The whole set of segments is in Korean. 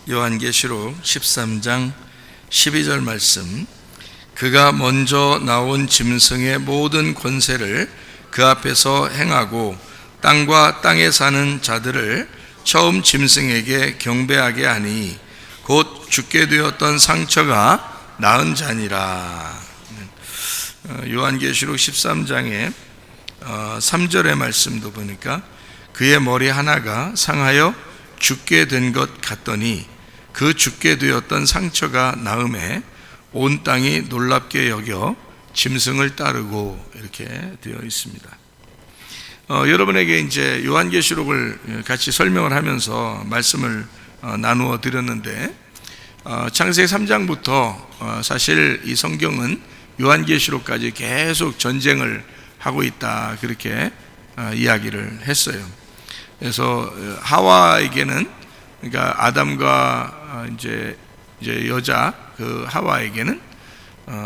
요한계시록 13장 12절 말씀. 그가 먼저 나온 짐승의 모든 권세를 그 앞에서 행하고 땅과 땅에 사는 자들을 처음 짐승에게 경배하게 하니 곧 죽게 되었던 상처가 나은 자니라. 요한계시록 13장의 3절의 말씀도 보니까 그의 머리 하나가 상하여 죽게 된 것 같더니 그 죽게 되었던 상처가 나음에 온 땅이 놀랍게 여겨 짐승을 따르고 이렇게 되어 있습니다. 여러분에게 이제 요한계시록을 같이 설명을 하면서 말씀을 나누어 드렸는데, 창세기 3장부터 사실 이 성경은 요한계시록까지 계속 전쟁을 하고 있다, 그렇게 이야기를 했어요. 그래서 하와에게는, 그러니까 아담과 이제 여자 그 하와에게는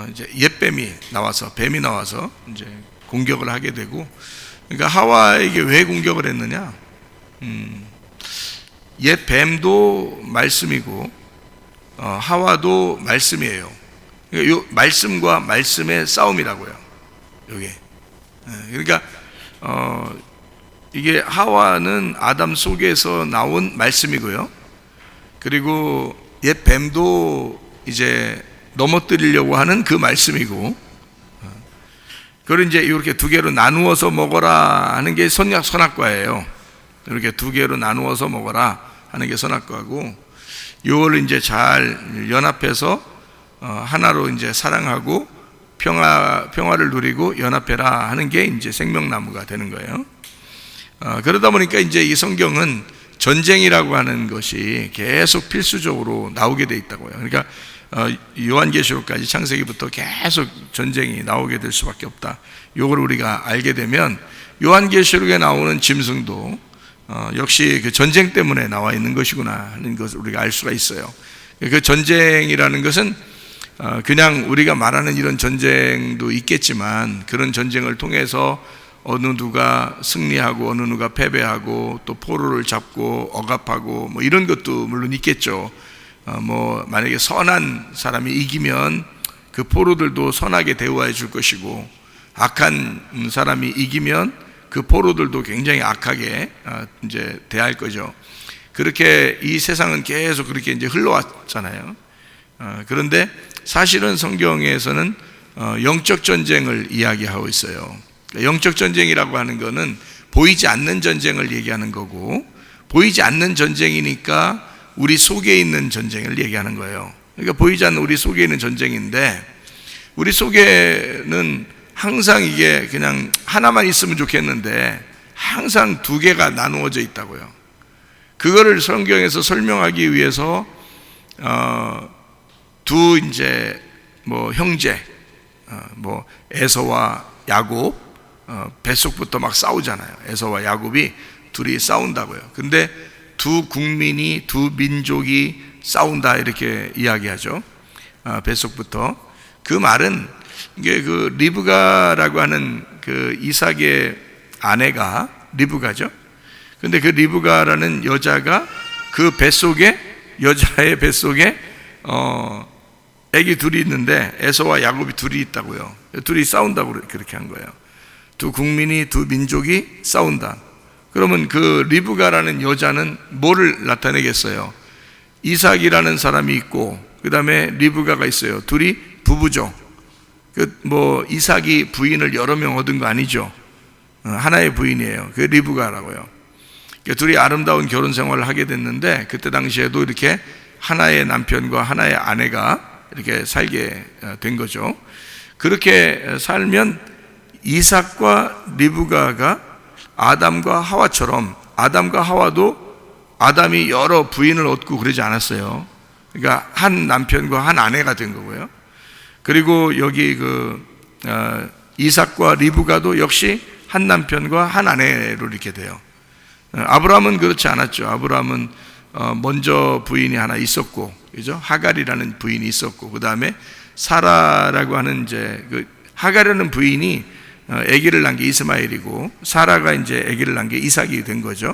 이제 옛뱀이 나와서, 뱀이 나와서 이제 공격을 하게 되고, 그러니까 하와에게 왜 공격을 했느냐? 옛 뱀도 말씀이고 하와도 말씀이에요. 그러니까 요 말씀과 말씀의 싸움이라고요, 이게. 그러니까 이게 하와는 아담 속에서 나온 말씀이고요, 그리고 옛 뱀도 이제 넘어뜨리려고 하는 그 말씀이고, 그걸 이제 이렇게 두 개로 나누어서 먹어라 하는 게 선악과예요. 이렇게 두 개로 나누어서 먹어라 하는 게 선악과고, 이걸 이제 잘 연합해서 하나로 이제 사랑하고 평화를 누리고 연합해라 하는 게 이제 생명나무가 되는 거예요. 그러다 보니까 이제 이 성경은 전쟁이라고 하는 것이 계속 필수적으로 나오게 돼 있다고요. 그러니까 요한계시록까지 창세기부터 계속 전쟁이 나오게 될 수밖에 없다. 이걸 우리가 알게 되면 요한계시록에 나오는 짐승도 역시 그 전쟁 때문에 나와 있는 것이구나 하는 것을 우리가 알 수가 있어요. 그 전쟁이라는 것은 그냥 우리가 말하는 이런 전쟁도 있겠지만, 그런 전쟁을 통해서 어느 누가 승리하고 어느 누가 패배하고 또 포로를 잡고 억압하고 뭐 이런 것도 물론 있겠죠. 뭐 만약에 선한 사람이 이기면 그 포로들도 선하게 대우해 줄 것이고, 악한 사람이 이기면 그 포로들도 굉장히 악하게 이제 대할 거죠. 그렇게 이 세상은 계속 그렇게 이제 흘러왔잖아요. 그런데 사실은 성경에서는 영적 전쟁을 이야기하고 있어요. 영적 전쟁이라고 하는 것은 보이지 않는 전쟁을 얘기하는 거고, 보이지 않는 전쟁이니까 우리 속에 있는 전쟁을 얘기하는 거예요. 그러니까 보이지 않는 우리 속에 있는 전쟁인데, 우리 속에는 항상 이게 그냥 하나만 있으면 좋겠는데 항상 두 개가 나누어져 있다고요. 그거를 성경에서 설명하기 위해서 두 이제 뭐 형제, 뭐 에서와 야곱, 뱃속부터 막 싸우잖아요. 에서와 야곱이 둘이 싸운다고요. 근데 두 국민이, 두 민족이 싸운다 이렇게 이야기하죠. 뱃속부터. 그 말은 이게 그 리브가라고 하는 그 이삭의 아내가 리브가죠. 근데 그 리브가라는 여자가 그 뱃속에, 여자의 뱃속에 애기 둘이 있는데 에서와 야곱이 둘이 있다고요. 둘이 싸운다고 그렇게 한 거예요. 두 국민이, 두 민족이 싸운다. 그러면 그 리브가라는 여자는 뭐를 나타내겠어요? 이삭이라는 사람이 있고, 그 다음에 리브가가 있어요. 둘이 부부죠. 뭐 이삭이 부인을 여러 명 얻은 거 아니죠. 하나의 부인이에요. 그 리브가라고요. 둘이 아름다운 결혼 생활을 하게 됐는데, 그때 당시에도 이렇게 하나의 남편과 하나의 아내가 이렇게 살게 된 거죠. 그렇게 살면 이삭과 리브가가 아담과 하와처럼, 아담과 하와도 아담이 여러 부인을 얻고 그러지 않았어요. 그러니까 한 남편과 한 아내가 된 거고요. 그리고 여기 이삭과 리브가도 역시 한 남편과 한 아내로 이렇게 돼요. 아브라함은 그렇지 않았죠. 아브라함은 먼저 부인이 하나 있었고, 그죠? 하갈이라는 부인이 있었고, 그 다음에 사라라고 하는 이제 그 하갈이라는 부인이 아기를 낳은 게 이스마엘이고, 사라가 이제 아기를 낳은 게 이삭이 된 거죠.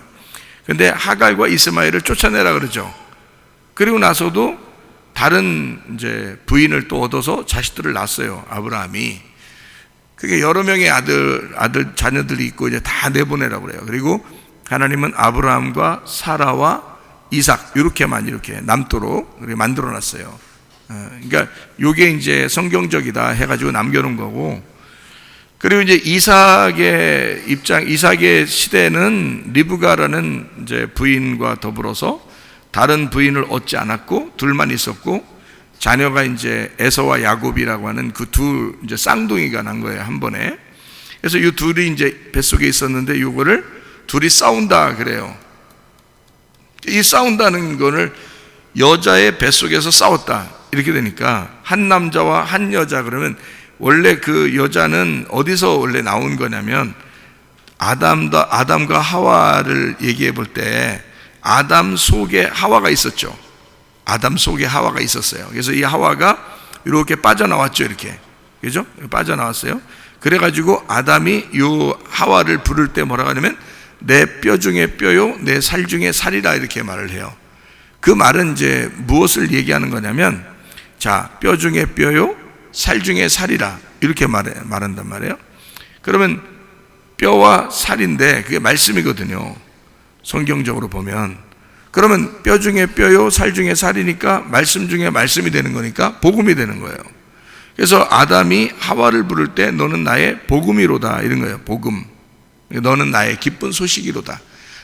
근데 하갈과 이스마엘을 쫓아내라 그러죠. 그리고 나서도 다른 이제 부인을 또 얻어서 자식들을 낳았어요. 아브라함이. 그게 여러 명의 아들 자녀들이 있고 이제 다 내보내라고 그래요. 그리고 하나님은 아브라함과 사라와 이삭 이렇게만 이렇게 남도록 만들어 놨어요. 그러니까 요게 이제 성경적이다 해가지고 남겨놓은 거고, 그리고 이제 이삭의 시대는 리브가라는 이제 부인과 더불어서 다른 부인을 얻지 않았고 둘만 있었고, 자녀가 이제 에서와 야곱이라고 하는 그 두 이제 쌍둥이가 난 거예요, 한 번에. 그래서 이 둘이 이제 뱃속에 있었는데 요거를 둘이 싸운다 그래요. 이 싸운다는 거를 여자의 뱃속에서 싸웠다 이렇게 되니까 한 남자와 한 여자, 그러면 원래 그 여자는 어디서 원래 나온 거냐면 아담과 하와를 얘기해 볼 때 아담 속에 하와가 있었죠. 아담 속에 하와가 있었어요. 그래서 이 하와가 이렇게 빠져나왔죠. 이렇게. 그죠? 빠져나왔어요. 그래가지고 아담이 이 하와를 부를 때 뭐라고 하냐면 내 뼈 중에 뼈요, 내 살 중에 살이라 이렇게 말을 해요. 그 말은 이제 무엇을 얘기하는 거냐면, 자, 뼈 중에 뼈요, 살 중에 살이라 이렇게 말한단 말이에요. 그러면 뼈와 살인데 그게 말씀이거든요. 성경적으로 보면. 그러면 뼈 중에 뼈요 살 중에 살이니까 말씀 중에 말씀이 되는 거니까 복음이 되는 거예요. 그래서 아담이 하와를 부를 때 너는 나의 복음이로다 이런 거예요. 복음. 너는 나의 기쁜 소식이로다.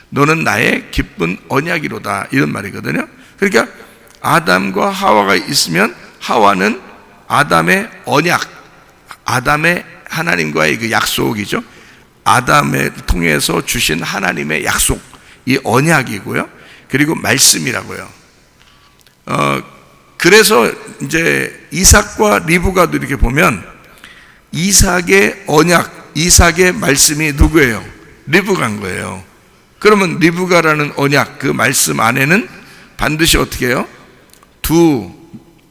너는 나의 기쁜 언약이로다 이런 말이거든요. 그러니까 아담과 하와가 있으면 하와는 아담의 언약, 아담의 하나님과의 그 약속이죠. 아담을 통해서 주신 하나님의 약속, 이 언약이고요. 그리고 말씀이라고요. 그래서 이제 이삭과 리브가도 이렇게 보면 이삭의 언약, 이삭의 말씀이 누구예요? 리브가인 거예요. 그러면 리브가라는 언약, 그 말씀 안에는 반드시 어떻게 해요? 두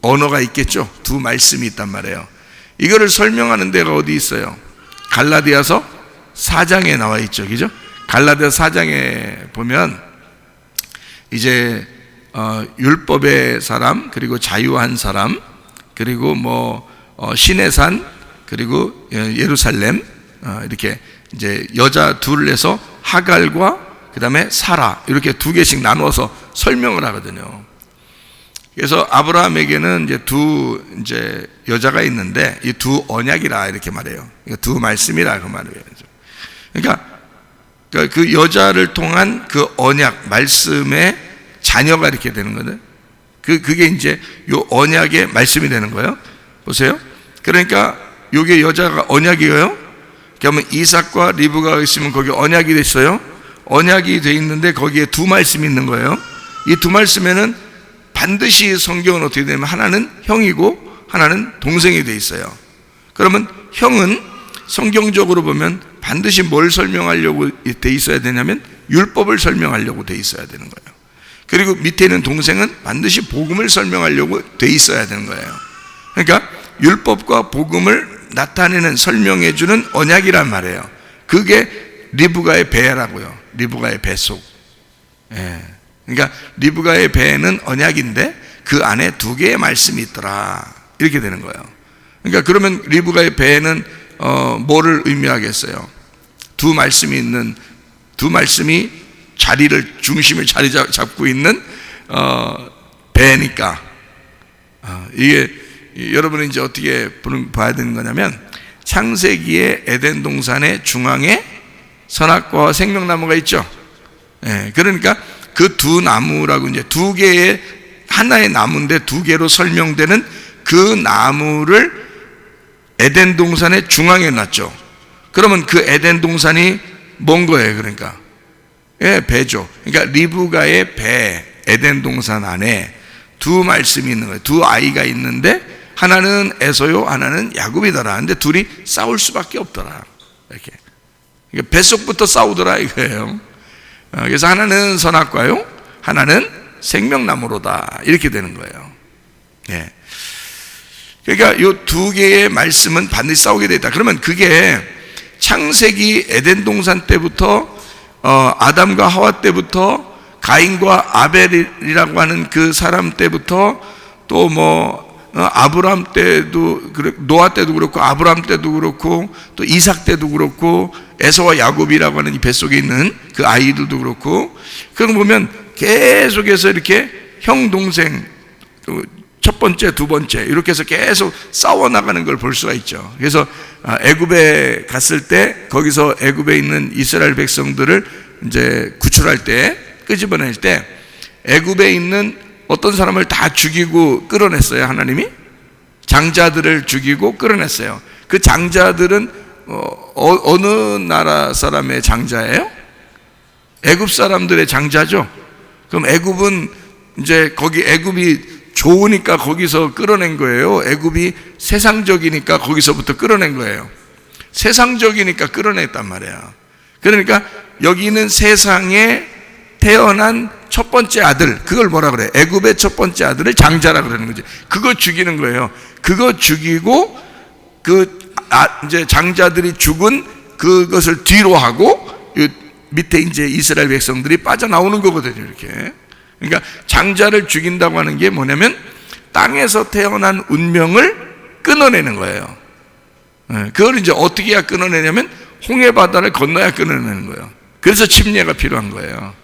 언어가 있겠죠. 두 말씀이 있단 말이에요. 이거를 설명하는 데가 어디 있어요? 갈라디아서 4장에 나와 있죠. 그죠? 갈라디아서 4장에 보면 이제 율법의 사람, 그리고 자유한 사람, 그리고 신의 산, 그리고 예루살렘, 이렇게 이제 여자 둘에서 하갈과 그 다음에 사라 이렇게 두 개씩 나누어서 설명을 하거든요. 그래서 아브라함에게는 이제 여자가 있는데 이 두 언약이라 이렇게 말해요. 두 말씀이라 그 말이에요. 그러니까 그 여자를 통한 그 언약 말씀의 자녀가 이렇게 되는 거는 그게 이제 요 언약의 말씀이 되는 거예요. 보세요. 그러니까 요게 여자가 언약이에요. 그러면 이삭과 리브가가 있으면 거기 언약이 됐어요. 언약이 돼 있는데 거기에 두 말씀이 있는 거예요. 이 두 말씀에는 반드시 성경은 어떻게 되냐면 하나는 형이고 하나는 동생이 돼 있어요. 그러면 형은 성경적으로 보면 반드시 뭘 설명하려고 돼 있어야 되냐면 율법을 설명하려고 돼 있어야 되는 거예요. 그리고 밑에 있는 동생은 반드시 복음을 설명하려고 돼 있어야 되는 거예요. 그러니까 율법과 복음을 나타내는 설명해 주는 언약이란 말이에요. 그게 리브가의 배라고요. 리브가의 뱃속. 그러니까 리브가의 배는 언약인데 그 안에 두 개의 말씀이 있더라 이렇게 되는 거예요. 그러니까 그러면 리브가의 배는 뭐를 의미하겠어요? 두 말씀이 중심을 자리 잡고 있는 배니까 이게 여러분은 이제 어떻게 봐야 되는 거냐면 창세기의 에덴 동산의 중앙에 선악과와 생명나무가 있죠. 그러니까 그 두 나무라고 이제 두 개의 하나의 나무인데 두 개로 설명되는 그 나무를 에덴 동산의 중앙에 놨죠. 그러면 그 에덴 동산이 뭔 거예요? 그러니까 배죠. 그러니까 리브가의 배, 에덴 동산 안에 두 말씀이 있는 거예요. 두 아이가 있는데 하나는 에서요, 하나는 야곱이더라. 근데 둘이 싸울 수밖에 없더라. 이렇게 그러니까 뱃속부터 싸우더라 이거예요. 그래서 하나는 선악과요, 하나는 생명나무로다 이렇게 되는 거예요. 그러니까 이 두 개의 말씀은 반드시 싸우게 되어 있다. 그러면 그게 창세기 에덴 동산 때부터 아담과 하와 때부터 가인과 아벨이라고 하는 그 사람 때부터 또 아브라함 때도 노아 때도 그렇고 아브라함 때도 그렇고 또 이삭 때도 그렇고 에서와 야곱이라고 하는 이 뱃속에 있는 그 아이들도 그렇고, 그런 거 보면 계속해서 이렇게 형 동생 첫 번째 두 번째 이렇게 해서 계속 싸워나가는 걸 볼 수가 있죠. 그래서 애굽에 갔을 때 거기서 애굽에 있는 이스라엘 백성들을 이제 구출할 때, 끄집어낼 때 애굽에 있는 어떤 사람을 다 죽이고 끌어냈어요. 하나님이 장자들을 죽이고 끌어냈어요. 그 장자들은 어느 나라 사람의 장자예요? 애굽 사람들의 장자죠. 그럼 애굽은 이제 거기 애굽이 좋으니까 거기서 끌어낸 거예요? 애굽이 세상적이니까 거기서부터 끌어낸 거예요? 세상적이니까 끌어냈단 말이야. 그러니까 여기는 세상에 태어난 첫 번째 아들, 그걸 뭐라 그래? 애굽의 첫 번째 아들을 장자라 그러는 거지. 그거 죽이는 거예요. 그거 죽이고 이제 장자들이 죽은 그것을 뒤로 하고 밑에 이제 이스라엘 백성들이 빠져나오는 거거든요. 이렇게. 그러니까 장자를 죽인다고 하는 게 뭐냐면 땅에서 태어난 운명을 끊어내는 거예요. 그걸 이제 어떻게 해야 끊어내냐면 홍해 바다를 건너야 끊어내는 거예요. 그래서 침례가 필요한 거예요.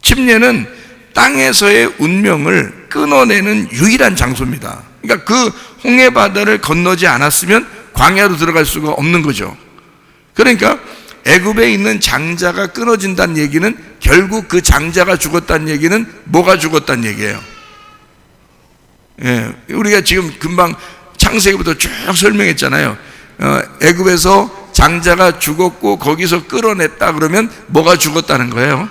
침례는 땅에서의 운명을 끊어내는 유일한 장소입니다. 그러니까 그 홍해 바다를 건너지 않았으면 광야로 들어갈 수가 없는 거죠. 그러니까 애굽에 있는 장자가 끊어진다는 얘기는 결국 그 장자가 죽었다는 얘기는 뭐가 죽었다는 얘기예요? 우리가 지금 금방 창세기부터 쭉 설명했잖아요. 애굽에서 장자가 죽었고 거기서 끌어냈다 그러면 뭐가 죽었다는 거예요?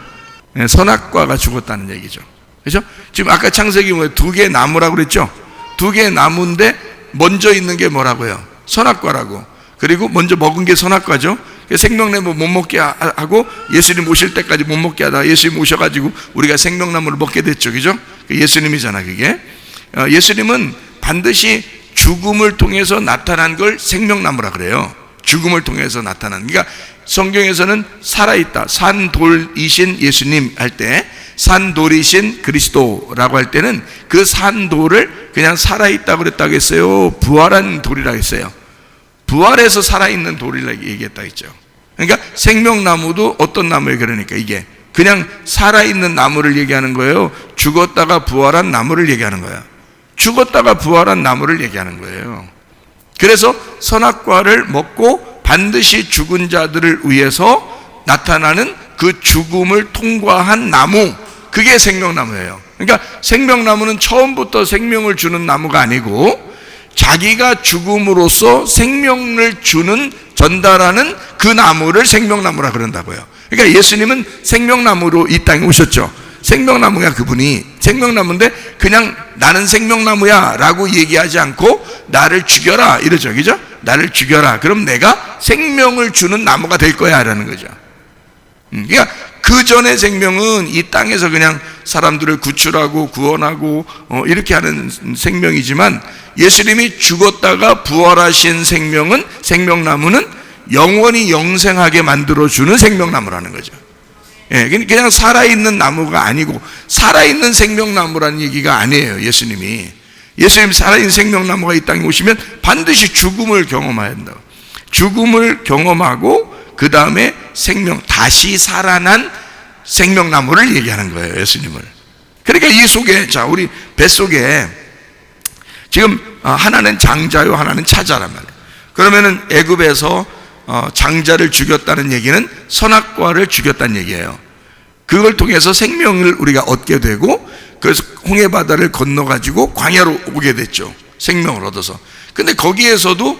선악과가 죽었다는 얘기죠. 그렇죠? 지금 아까 창세기 두 개의 나무라고 그랬죠? 두 개의 나무인데 먼저 있는 게 뭐라고요? 선악과라고. 그리고 먼저 먹은 게 선악과죠. 생명나무 못 먹게 하고 예수님 오실 때까지 못 먹게 하다가 예수님 오셔가지고 우리가 생명나무를 먹게 됐죠. 그죠? 예수님이잖아 그게. 예수님은 반드시 죽음을 통해서 나타난 걸 생명나무라 그래요. 죽음을 통해서 나타난. 그러니까 성경에서는 살아있다, 산돌이신 예수님 할 때, 산돌이신 그리스도라고 할 때는 그 산돌을 그냥 살아있다고 그랬다고 했어요? 부활한 돌이라고 했어요? 부활해서 살아있는 돌이라고 얘기했다고 했죠. 그러니까 생명나무도 어떤 나무예요? 그러니까 이게 그냥 살아있는 나무를 얘기하는 거예요? 죽었다가 부활한 나무를 얘기하는 거야? 죽었다가 부활한 나무를 얘기하는 거예요. 그래서 선악과를 먹고 반드시 죽은 자들을 위해서 나타나는 그 죽음을 통과한 나무, 그게 생명나무예요. 그러니까 생명나무는 처음부터 생명을 주는 나무가 아니고 자기가 죽음으로써 생명을 주는, 전달하는 그 나무를 생명나무라 그런다고요. 그러니까 예수님은 생명나무로 이 땅에 오셨죠. 생명나무야, 그분이 생명나무인데 그냥 나는 생명나무야 라고 얘기하지 않고 나를 죽여라 이러죠. 그죠? 나를 죽여라. 그럼 내가 생명을 주는 나무가 될 거야 라는 거죠. 그러니까 그 전의 생명은 이 땅에서 그냥 사람들을 구출하고 구원하고 이렇게 하는 생명이지만, 예수님이 죽었다가 부활하신 생명은, 생명나무는 영원히 영생하게 만들어주는 생명나무라는 거죠. 그냥 살아있는 나무가 아니고 살아있는 생명나무라는 얘기가 아니에요. 예수님 살아있는 생명나무가 이 땅에 오시면 반드시 죽음을 경험해야 한다. 죽음을 경험하고 그 다음에 생명, 다시 살아난 생명나무를 얘기하는 거예요, 예수님을. 그러니까 이 속에, 자, 우리 뱃속에 지금 하나는 장자요, 하나는 차자란 말이에요. 그러면은 애굽에서 장자를 죽였다는 얘기는 선악과를 죽였다는 얘기예요. 그걸 통해서 생명을 우리가 얻게 되고, 그래서 홍해바다를 건너가지고 광야로 오게 됐죠. 생명을 얻어서. 근데 거기에서도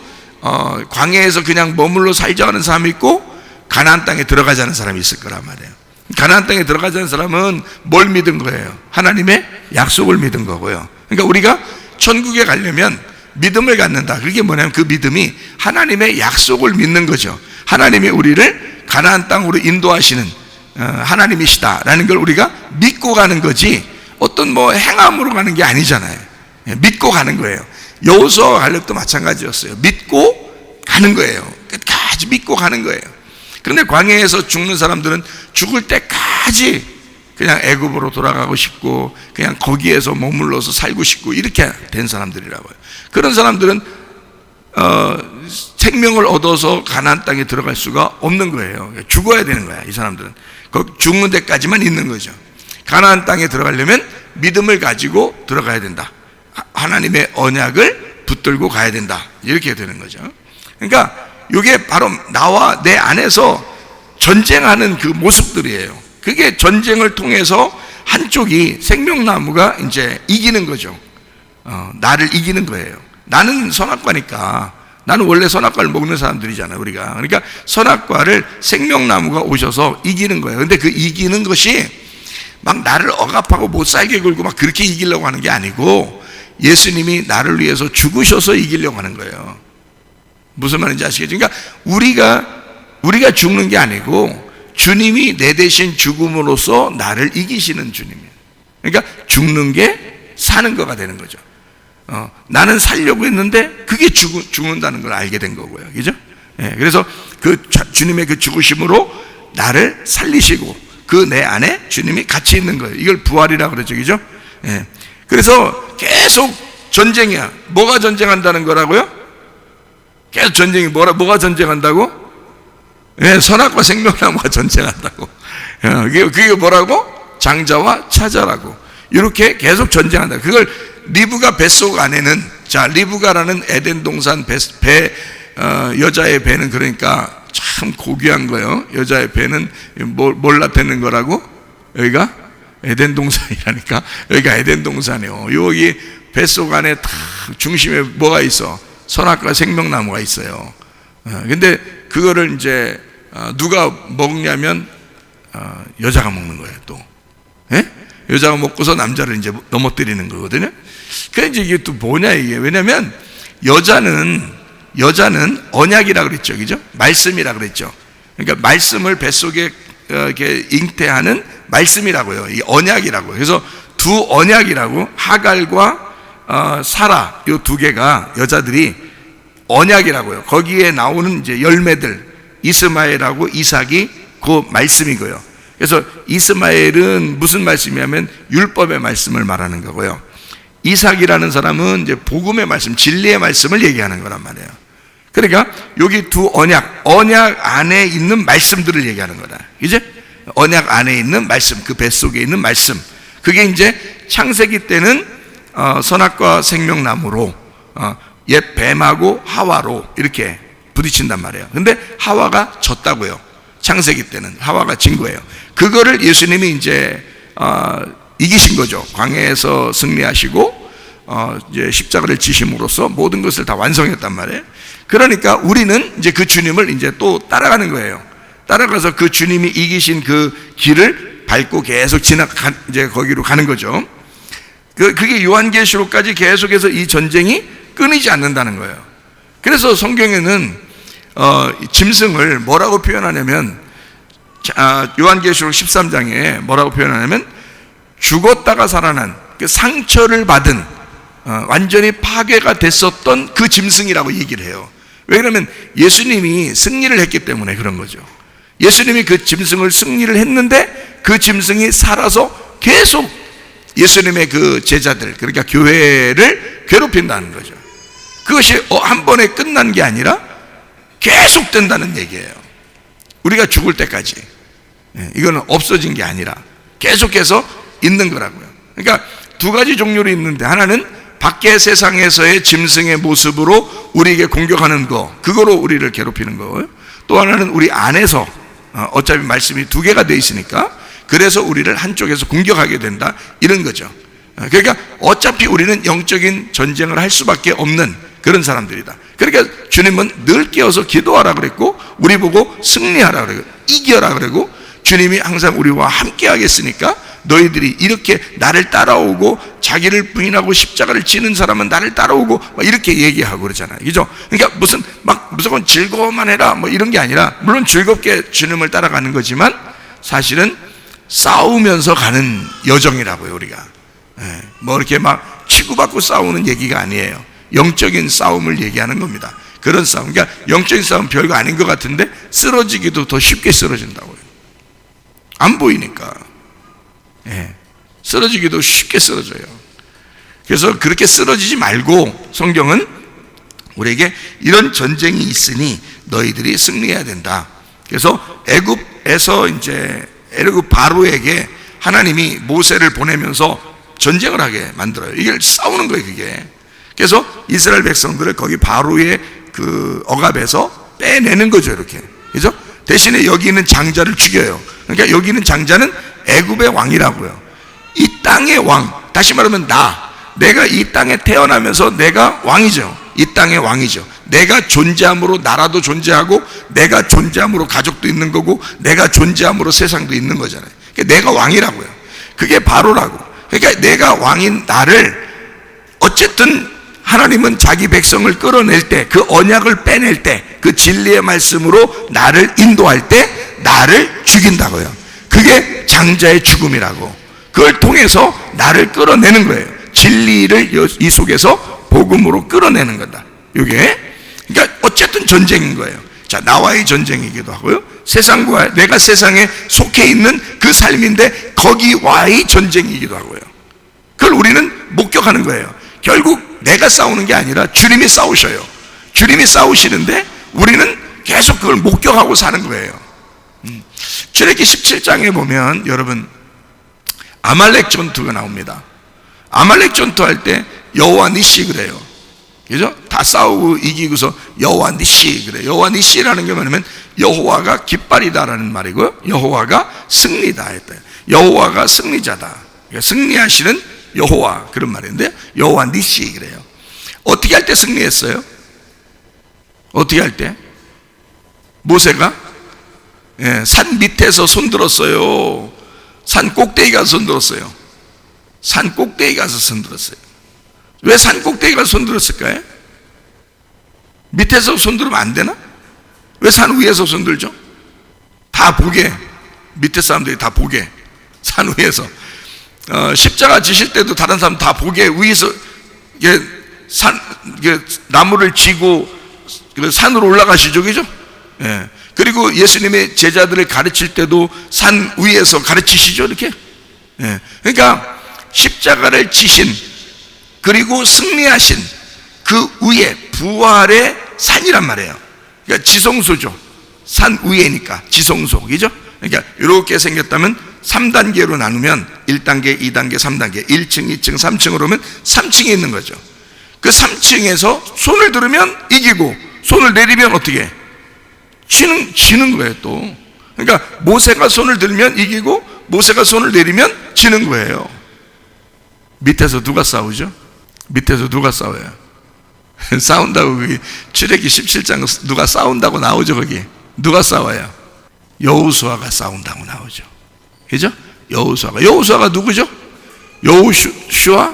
광야에서 그냥 머물러 살자 하는 사람이 있고 가나안 땅에 들어가자는 사람이 있을 거란 말이에요. 가나안 땅에 들어가자는 사람은 뭘 믿은 거예요? 하나님의 약속을 믿은 거고요. 그러니까 우리가 천국에 가려면 믿음을 갖는다. 그게 뭐냐면 그 믿음이 하나님의 약속을 믿는 거죠. 하나님이 우리를 가나안 땅으로 인도하시는 하나님이시다라는 걸 우리가 믿고 가는 거지, 어떤 행함으로 가는 게 아니잖아요. 믿고 가는 거예요. 여호수아와 갈렙도 마찬가지였어요. 믿고 가는 거예요. 끝까지 믿고 가는 거예요. 그런데 광야에서 죽는 사람들은 죽을 때까지 그냥 애굽으로 돌아가고 싶고 그냥 거기에서 머물러서 살고 싶고 이렇게 된 사람들이라고요. 그런 사람들은 생명을 얻어서 가나안 땅에 들어갈 수가 없는 거예요. 죽어야 되는 거야. 이 사람들은 죽는 데까지만 있는 거죠. 가나안 땅에 들어가려면 믿음을 가지고 들어가야 된다. 하나님의 언약을 붙들고 가야 된다. 이렇게 되는 거죠. 그러니까 이게 바로 나와 내 안에서 전쟁하는 그 모습들이에요. 그게 전쟁을 통해서 한쪽이 생명나무가 이제 이기는 거죠. 나를 이기는 거예요. 나는 선악과니까, 나는 원래 선악과를 먹는 사람들이잖아요, 우리가. 그러니까 선악과를 생명나무가 오셔서 이기는 거예요. 근데 그 이기는 것이 막 나를 억압하고 못 살게 굴고 막 그렇게 이기려고 하는 게 아니고 예수님이 나를 위해서 죽으셔서 이기려고 하는 거예요. 무슨 말인지 아시겠죠? 그러니까 우리가 죽는 게 아니고 주님이 내 대신 죽음으로써 나를 이기시는 주님이에요. 그러니까 죽는 게 사는 거가 되는 거죠. 나는 살려고 했는데 그게 죽는다는 걸 알게 된 거고요. 그죠? 예, 그래서 그 주님의 그 죽으심으로 나를 살리시고 그 내 안에 주님이 같이 있는 거예요. 이걸 부활이라고 그러죠. 그죠? 예. 그래서 계속 전쟁이야. 뭐가 전쟁한다는 거라고요? 계속 전쟁이 뭐가 전쟁한다고? 예, 선악과 생명나무가 전쟁한다고. 그게 뭐라고? 장자와 차자라고. 이렇게 계속 전쟁한다. 그걸 리브가 뱃속 안에는, 자, 리브가라는 에덴 동산 여자의 배는 그러니까 참 고귀한 거예요. 여자의 배는 뭘 나타내는 거라고? 여기가 에덴 동산이라니까. 여기가 에덴 동산이에요. 여기 뱃속 안에 다 중심에 뭐가 있어? 선악과 생명나무가 있어요. 근데 그거를 이제 누가 먹냐면 여자가 먹는 거예요. 또 예? 여자가 먹고서 남자를 이제 넘어뜨리는 거거든요. 그래서 이게 또 뭐냐 이게. 왜냐면 여자는 언약이라 그랬죠. 그죠? 말씀이라 그랬죠. 그러니까 말씀을 뱃속에 이렇게 잉태하는 말씀이라고요. 이 언약이라고. 그래서 두 언약이라고, 하갈과 사라, 요 두 개가 여자들이 언약이라고요. 거기에 나오는 이제 열매들, 이스마엘하고 이삭이 그 말씀이고요. 그래서 이스마엘은 무슨 말씀이냐면 율법의 말씀을 말하는 거고요. 이삭이라는 사람은 이제 복음의 말씀, 진리의 말씀을 얘기하는 거란 말이에요. 그러니까 여기 두 언약 안에 있는 말씀들을 얘기하는 거다. 이제 언약 안에 있는 말씀, 그 뱃속에 있는 말씀. 그게 이제 창세기 때는 선악과 생명나무로 옛 뱀하고 하와로 이렇게 부딪힌단 말이에요. 근데 하와가 졌다고요. 창세기 때는 하와가 진 거예요. 그거를 예수님이 이제 이기신 거죠. 광야에서 승리하시고 이제 십자가를 지심으로써 모든 것을 다 완성했단 말이에요. 그러니까 우리는 이제 그 주님을 이제 또 따라가는 거예요. 따라가서 그 주님이 이기신 그 길을 밟고 계속 이제 거기로 가는 거죠. 그게 요한계시록까지 계속해서 이 전쟁이 끊이지 않는다는 거예요. 그래서 성경에는 짐승을 뭐라고 표현하냐면 요한계시록 13장에 뭐라고 표현하냐면 죽었다가 살아난 그 상처를 받은 완전히 파괴가 됐었던 그 짐승이라고 얘기를 해요. 왜 그러면 예수님이 승리를 했기 때문에 그런 거죠. 예수님이 그 짐승을 승리를 했는데 그 짐승이 살아서 계속 예수님의 그 제자들, 그러니까 교회를 괴롭힌다는 거죠. 그것이 한 번에 끝난 게 아니라 계속 된다는 얘기예요. 우리가 죽을 때까지. 이거는 없어진 게 아니라 계속해서 있는 거라고요. 그러니까 두 가지 종류로 있는데, 하나는 밖의 세상에서의 짐승의 모습으로 우리에게 공격하는 거, 그거로 우리를 괴롭히는 거고요. 또 하나는 우리 안에서, 어차피 말씀이 두 개가 돼 있으니까 그래서 우리를 한쪽에서 공격하게 된다, 이런 거죠. 그러니까 어차피 우리는 영적인 전쟁을 할 수밖에 없는 그런 사람들이다. 그러니까 주님은 늘 깨어서 기도하라 그랬고, 우리 보고 승리하라 그러고, 이겨라 그러고, 주님이 항상 우리와 함께 하겠으니까 너희들이 이렇게 나를 따라오고, 자기를 부인하고 십자가를 지는 사람은 나를 따라오고, 막 이렇게 얘기하고 그러잖아요. 그죠? 그러니까 무조건 즐거워만 해라 뭐 이런 게 아니라, 물론 즐겁게 주님을 따라가는 거지만 사실은 싸우면서 가는 여정이라고요, 우리가. 뭐 이렇게 막 치고받고 싸우는 얘기가 아니에요. 영적인 싸움을 얘기하는 겁니다. 그런 싸움. 그러니까 영적인 싸움 별거 아닌 것 같은데 쓰러지기도 더 쉽게 쓰러진다고요. 안 보이니까. 예, 쓰러지기도 쉽게 쓰러져요. 그래서 그렇게 쓰러지지 말고 성경은 우리에게 이런 전쟁이 있으니 너희들이 승리해야 된다. 그래서 애굽에서 이제 애굽 바로에게 하나님이 모세를 보내면서 전쟁을 하게 만들어요. 이게 싸우는 거예요, 그게. 그래서 이스라엘 백성들을 거기 바로의 그 억압에서 빼내는 거죠, 이렇게. 그죠? 대신에 여기 있는 장자를 죽여요. 그러니까 여기 있는 장자는 애굽의 왕이라고요. 이 땅의 왕, 다시 말하면 내가 이 땅에 태어나면서 내가 왕이죠. 이 땅의 왕이죠. 내가 존재함으로 나라도 존재하고, 내가 존재함으로 가족도 있는 거고, 내가 존재함으로 세상도 있는 거잖아요. 그러니까 내가 왕이라고요. 그게 바로라고. 그러니까 내가 왕인 나를 어쨌든 하나님은 자기 백성을 끌어낼 때, 그 언약을 빼낼 때, 그 진리의 말씀으로 나를 인도할 때 나를 죽인다고요. 그게 장자의 죽음이라고. 그걸 통해서 나를 끌어내는 거예요. 진리를 이 속에서 복음으로 끌어내는 거다. 이게 그러니까 어쨌든 전쟁인 거예요. 자, 나와의 전쟁이기도 하고요, 세상과 내가 세상에 속해 있는 그 삶인데 거기와의 전쟁이기도 하고요. 그걸 우리는 목격하는 거예요. 결국 내가 싸우는 게 아니라 주님이 싸우셔요. 주님이 싸우시는데 우리는 계속 그걸 목격하고 사는 거예요. 출애굽기 17장에 보면 여러분 아말렉 전투가 나옵니다. 아말렉 전투할 때 여호와 니시 그래요. 그죠? 다 싸우고 이기고서 여호와 니시 그래요. 여호와 니시라는 게 뭐냐면 여호와가 깃발이다라는 말이고요, 여호와가 승리다 했다. 여호와가 승리자다. 그러니까 승리하시는 여호와, 그런 말인데 여호와 니시 그래요. 어떻게 할 때 승리했어요? 어떻게 할 때? 모세가 산 밑에서 손들었어요? 산 꼭대기 가서 손들었어요? 산 꼭대기 가서 손들었어요. 왜 산 꼭대기 가서 손들었을까요? 밑에서 손들으면 안 되나? 왜 산 위에서 손들죠? 다 보게, 밑에 사람들이 다 보게, 산 위에서. 십자가 지실 때도 다른 사람 다 보게 위에서 나무를 지고 산으로 올라가시죠, 그죠? 예. 그리고 예수님의 제자들을 가르칠 때도 산 위에서 가르치시죠, 이렇게. 예. 그러니까 십자가를 지신 그리고 승리하신 그 위에 부활의 산이란 말이에요. 그러니까 지성소죠. 산 위에니까 지성소, 그죠? 그러니까 이렇게 생겼다면 3단계로 나누면 1단계, 2단계, 3단계, 1층, 2층, 3층으로 오면 3층에 있는 거죠. 그 3층에서 손을 들으면 이기고 손을 내리면 어떻게? 지는 거예요, 또. 그러니까 모세가 손을 들면 이기고 모세가 손을 내리면 지는 거예요. 밑에서 누가 싸우죠? 밑에서 누가 싸워요? 싸운다고, 거기 출애굽기 17장 누가 싸운다고 나오죠, 거기. 누가 싸워요? 여호수아가 싸운다고 나오죠. 그죠? 여호수아가 누구죠? 여호슈아?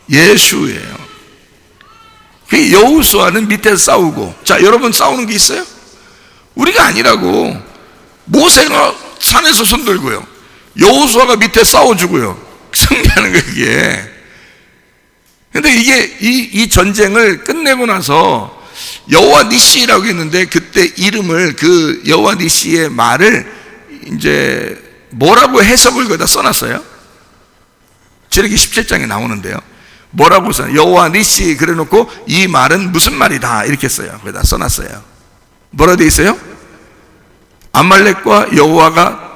예수예요. 그 여호수아는 밑에서 싸우고. 자, 여러분 싸우는 게 있어요? 우리가 아니라고. 모세가 산에서 손들고요, 여호수아가 밑에 싸워주고요, 승리하는 거예요, 이게. 근데 이게 이 전쟁을 끝내고 나서 여호와 니시라고 했는데, 그때 이름을, 그 여호와 니시의 말을 이제 뭐라고 해석을 거기다 써놨어요? 출애굽기 17장에 나오는데요. 뭐라고 써요? 여호와 니시 그래 놓고 이 말은 무슨 말이다 이렇게 써요. 거기다 써놨어요. 뭐라 돼 있어요? 아말렉과 여호와가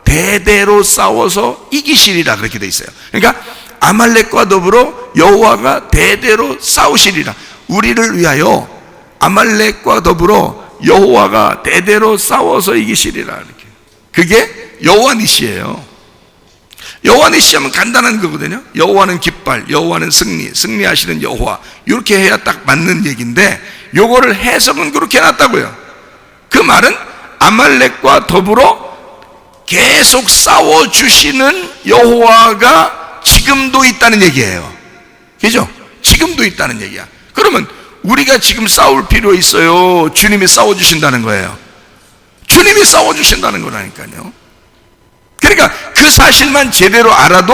대대로 싸워서 이기시리라, 그렇게 돼 있어요. 그러니까 아말렉과 더불어 여호와가 대대로 싸우시리라. 우리를 위하여 아말렉과 더불어 여호와가 대대로 싸워서 이기시리라, 이렇게. 그게 여호와 니시예요. 여호와 니시 하면 간단한 거거든요. 여호와는 깃발, 여호와는 승리하시는 여호와, 이렇게 해야 딱 맞는 얘기인데, 요거를 해석은 그렇게 해놨다고요. 그 말은 아말렉과 더불어 계속 싸워주시는 여호와가 지금도 있다는 얘기예요. 그죠? 지금도 있다는 얘기야. 그러면 우리가 지금 싸울 필요 있어요? 주님이 싸워주신다는 거예요. 주님이 싸워주신다는 거라니까요. 그러니까 그 사실만 제대로 알아도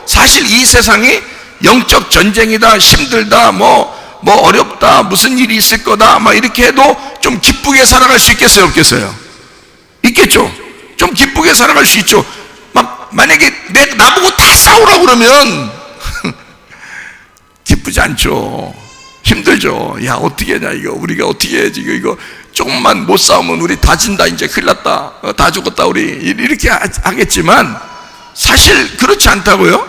사실 이 세상이 영적 전쟁이다, 힘들다, 뭐 어렵다, 무슨 일이 있을 거다, 막 이렇게 해도 좀 기쁘게 살아갈 수 있겠어요, 없겠어요? 있겠죠? 좀 기쁘게 살아갈 수 있죠. 막 만약에 나보고 다 싸우라고 그러면 기쁘지 않죠. 힘들죠. 야, 어떻게 하냐, 이거. 우리가 어떻게 해야지, 이거. 조금만 못 싸우면 우리 다 진다, 이제 큰일 났다. 다 죽었다, 우리. 이렇게 하겠지만, 사실 그렇지 않다고요.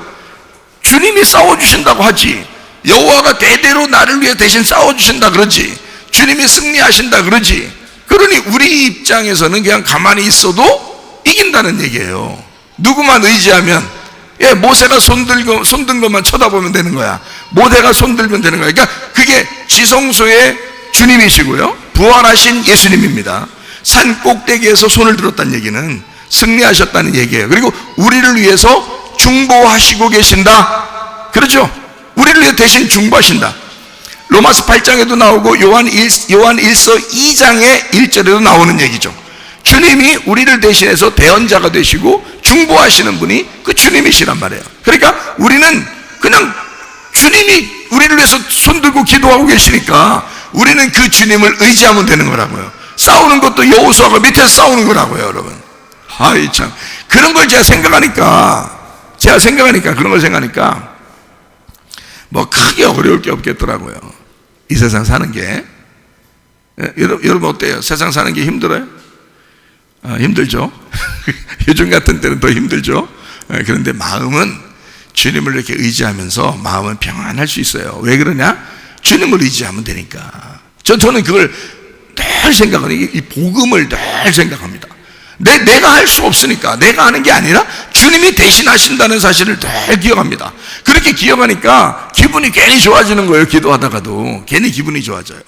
주님이 싸워주신다고 하지. 여호와가 대대로 나를 위해 대신 싸워주신다 그러지. 주님이 승리하신다 그러지. 그러니 우리 입장에서는 그냥 가만히 있어도 이긴다는 얘기예요. 누구만 의지하면, 모세가 손든 것만 쳐다보면 되는 거야. 모세가 손들면 되는 거야. 그러니까 그게 지성소의 주님이시고요, 부활하신 예수님입니다. 산 꼭대기에서 손을 들었다는 얘기는 승리하셨다는 얘기예요. 그리고 우리를 위해서 중보하시고 계신다. 그렇죠? 우리를 위해 대신 중보하신다. 로마서 8장에도 나오고 요한 1서 2장의 1절에도 나오는 얘기죠. 주님이 우리를 대신해서 대언자가 되시고 중보하시는 분이 그 주님이시란 말이에요. 그러니까 우리는 그냥 주님이 우리를 위해서 손들고 기도하고 계시니까 우리는 그 주님을 의지하면 되는 거라고요. 싸우는 것도 여호수아가 밑에서 싸우는 거라고요, 여러분. 아이 참, 그런 걸 제가 생각하니까 그런 걸 생각하니까 뭐 크게 어려울 게 없겠더라고요. 이 세상 사는 게. 여러분 어때요? 세상 사는 게 힘들어요? 힘들죠. 요즘 같은 때는 더 힘들죠. 그런데 마음은 주님을 이렇게 의지하면서 마음은 평안할 수 있어요. 왜 그러냐? 주님을 의지하면 되니까. 저는 그걸 늘 생각하는, 이 복음을 늘 생각합니다. 내가 할 수 없으니까, 내가 하는 게 아니라 주님이 대신하신다는 사실을 늘 기억합니다. 그렇게 기억하니까 기분이 괜히 좋아지는 거예요. 기도하다가도 괜히 기분이 좋아져요.